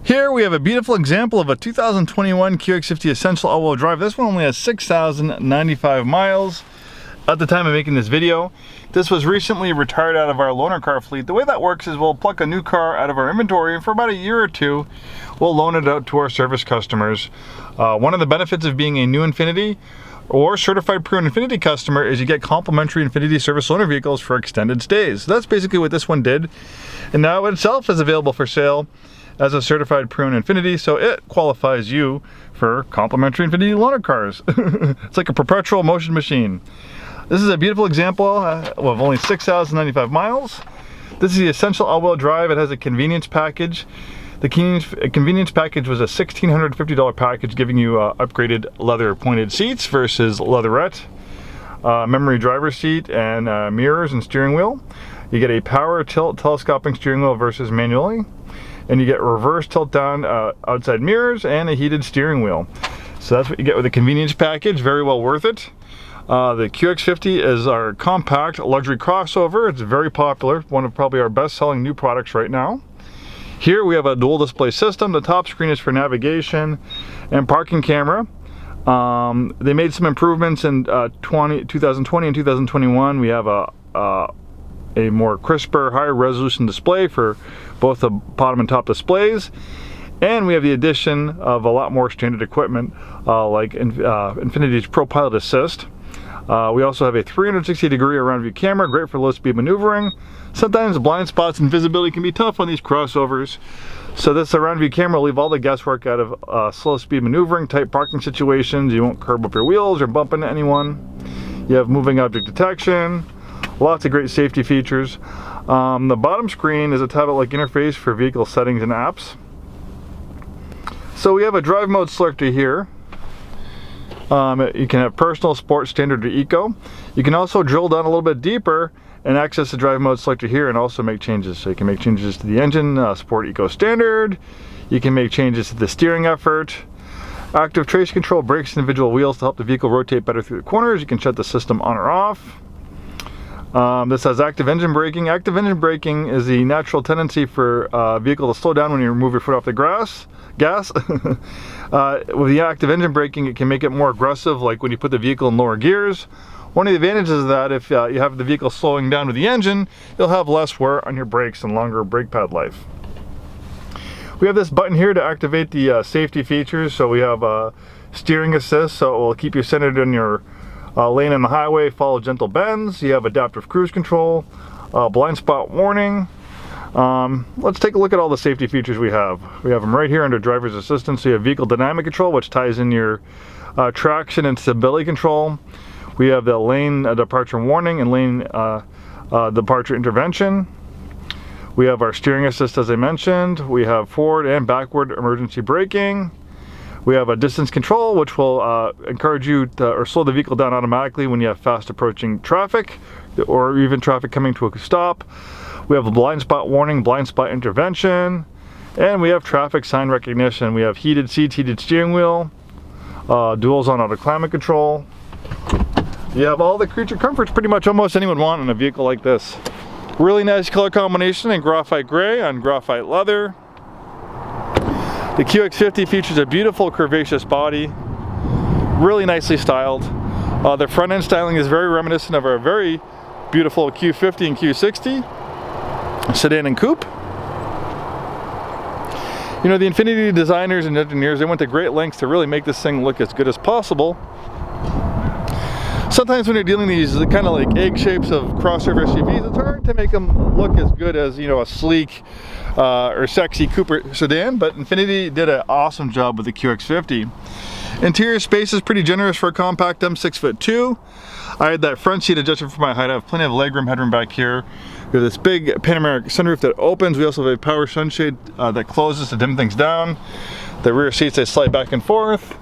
Here we have a beautiful example of a 2021 QX50 Essential all-wheel drive. This one only has 6,095 miles at the time of making this video. This was recently retired out of our loaner car fleet. The way that works is we'll pluck a new car out of our inventory, and for about a year or two, we'll loan it out to our service customers. One of the benefits of being a new Infiniti or certified pre-owned Infiniti customer is you get complimentary Infiniti service loaner vehicles for extended stays. So that's basically what this one did. And now it itself is available for sale as a certified pre-owned Infiniti, so it qualifies you for complimentary Infiniti loaner cars. It's like a perpetual motion machine. This is a beautiful example of only 6,095 miles. This is the Essential all-wheel drive. It has a convenience package. The convenience package was a $1,650 package, giving you upgraded leather pointed seats versus leatherette, memory driver's seat, and mirrors and steering wheel. You get a power tilt telescoping steering wheel versus manually, and you get reverse tilt down outside mirrors and a heated steering wheel. So that's what you get with the convenience package. Very well worth it. The QX50 is our compact luxury crossover. It's very popular, one of probably our best-selling new products right now. Here we have a dual display system. The top screen is for navigation and parking camera. They made some improvements in 2020 and 2021. We have a more crisper, higher resolution display for both the bottom and top displays, and we have the addition of a lot more standard equipment like Infiniti's Pro Pilot Assist. We also have a 360-degree around view camera, great for low speed maneuvering. Sometimes blind spots and visibility can be tough on these crossovers, so this around view camera will leave all the guesswork out of slow speed maneuvering, tight parking situations. You won't curb up your wheels or bump into anyone. You have moving object detection, lots of great safety features. The bottom screen is a tablet-like interface for vehicle settings and apps. So we have a drive mode selector here. You can have personal, sport, standard, or eco. You can also drill down a little bit deeper and access the drive mode selector here and also make changes. So you can make changes to the engine, sport, eco, standard. You can make changes to the steering effort. Active traction control brakes individual wheels to help the vehicle rotate better through the corners. You can shut the system on or off. This has active engine braking. Active engine braking is the natural tendency for a vehicle to slow down when you remove your foot off the gas. With the active engine braking, it can make it more aggressive, like when you put the vehicle in lower gears. One of the advantages of that, if you have the vehicle slowing down with the engine, you'll have less wear on your brakes and longer brake pad life. We have this button here to activate the safety features. So we have steering assist, so it will keep you centered in your lane on the highway, follow gentle bends. You have adaptive cruise control, blind spot warning. Let's take a look at all the safety features we have. We have them right here under driver's assistance. So you have vehicle dynamic control, which ties in your traction and stability control. We have the lane departure warning and lane departure intervention. We have our steering assist, as I mentioned. We have forward and backward emergency braking. We have a distance control, which will encourage you to or slow the vehicle down automatically when you have fast approaching traffic or even traffic coming to a stop. We have a blind spot warning, blind spot intervention, and we have traffic sign recognition. We have heated seats, heated steering wheel, dual zone auto climate control. You have all the creature comforts pretty much almost anyone would want in a vehicle like this. Really nice color combination in graphite gray on graphite leather. The QX50 features a beautiful curvaceous body, really nicely styled. The front end styling is very reminiscent of our very beautiful Q50 and Q60 sedan and coupe. You know, the Infiniti designers and engineers, they went to great lengths to really make this thing look as good as possible. Sometimes when you're dealing these kind of like egg shapes of crossover SUVs, it's hard to make them look as good as, you know, a sleek or sexy coupe sedan, but Infiniti did an awesome job with the QX50. Interior space is pretty generous for a compact. I'm 6'2". I had that front seat adjusted for my height. I have plenty of legroom, headroom back here. We have this big panoramic sunroof that opens. We also have a power sunshade that closes to dim things down. The rear seats, they slide back and forth.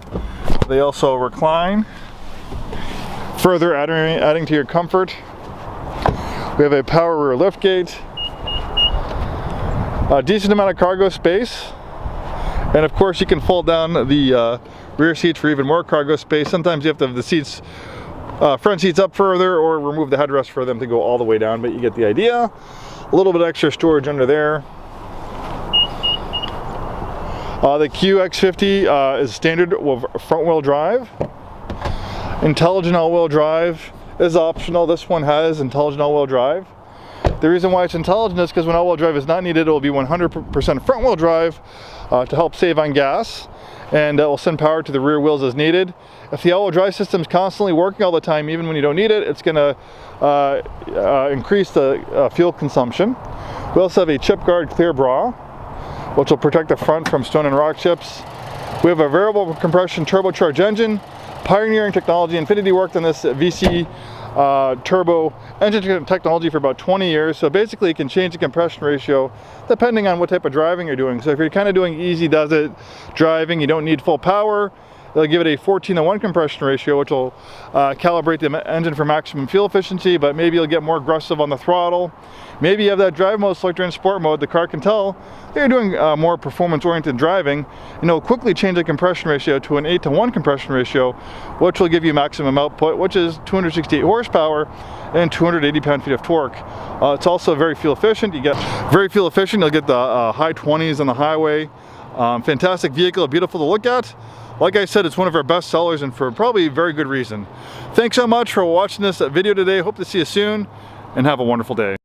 They also recline, further adding to your comfort. We have a power rear liftgate, a decent amount of cargo space, and of course you can fold down the rear seats for even more cargo space. Sometimes you have to have the seats, front seats up further or remove the headrest for them to go all the way down, but you get the idea. A little bit extra storage under there. The QX50 is standard with front-wheel drive. Intelligent all-wheel drive is optional. This one has intelligent all-wheel drive. The reason why it's intelligent is because when all-wheel drive is not needed, it will be 100% front-wheel drive to help save on gas, and it will send power to the rear wheels as needed. If the all-wheel drive system is constantly working all the time, even when you don't need it, it's going to increase the fuel consumption. We also have a chip guard clear bra, which will protect the front from stone and rock chips. We have a variable compression turbocharged engine. Pioneering technology. Infiniti worked on this VC turbo engine technology for about 20 years. So basically you can change the compression ratio depending on what type of driving you're doing. So if you're kind of doing easy does it driving, you don't need full power, they'll give it a 14:1 compression ratio, which will calibrate the engine for maximum fuel efficiency, but maybe you'll get more aggressive on the throttle. Maybe you have that drive mode selector in sport mode, the car can tell that you're doing more performance-oriented driving, and it'll quickly change the compression ratio to an 8:1 compression ratio, which will give you maximum output, which is 268 horsepower and 280 pound-feet of torque. It's also very fuel efficient. You'll get the high 20s on the highway. Fantastic vehicle, beautiful to look at. Like I said, it's one of our best sellers, and for probably a very good reason. Thanks so much for watching this video today. Hope to see you soon, and have a wonderful day.